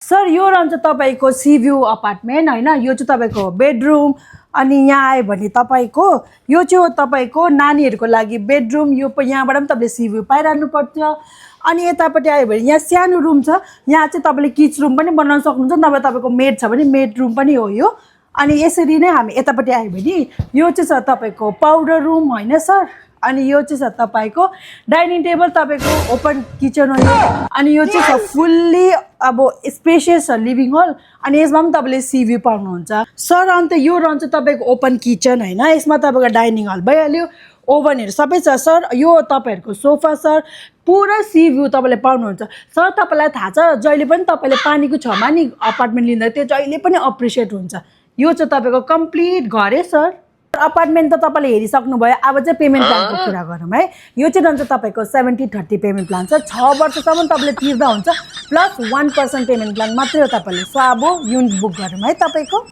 sir यो रहन्छ तपाईको सी भ्यू अपार्टमेन्ट हैन यो चाहिँ तपाईको बेडरुम अनि यहाँ आयो भने तपाईको यो चाहिँ तपाईको नानीहरुको लागि बेडरुम यो यहाँबाट पनि तपाईले सी भ्यू पाइराख्नु पर्छ अनि यतापट्टि आयो भने यहाँ सानो रुम छ यहाँ चाहिँ तपाईले किच रुम पनि बनाउन सक्नुहुन्छ नभए तपाईको मेड छ भने मेड रुम पनि हो यो अनि यसरी नै हामी यतापट्टि आयो भने यो चाहिँ छ तपाईको पाउडर रुम हैन सर अनि यो चाहिँ छ तपाईको डाइनिङ टेबल तपाईको ओपन किचन हो यो अनि यो चाहिँ छ फुल्ली अब स्पेशियस लिभिङ हल अनि यसमा पनि तपाईले सी भ्यू पाउनुहुन्छ सर अन्त यो रहन्छ तपाईको ओपन किचन हैन यसमा तपाईको डाइनिङ हल भइहाल्यो ओभनहरु सबै छ सर यो तपाईहरुको सोफा सर पुरा सी भ्यू तपाईले पाउनुहुन्छ सर तपाईलाई थाहा छ जहिले पनि तपाईले पानीको छमा नि अपार्टमेन्ट लिँदा त्यो जहिले पनि अप्रिशिएट हुन्छ यो चाहिँ तपाईको कम्प्लिट घर है सर अपार्टमेन्ट त तपाईले हेरिसक्नु भयो अब चाहिँ पेमेन्ट प्लानको कुरा गरौँ है यो चाहिँ रहन्छ तपाईको 70-30 पेमेन्ट प्लान छ 6 वर्षसम्म तपाईले तिर्दा हुन्छ प्लस 1% पेमेन्ट प्लान मात्रै हो तपाईले सो अब युनिट बुक गरौँ है तपाईको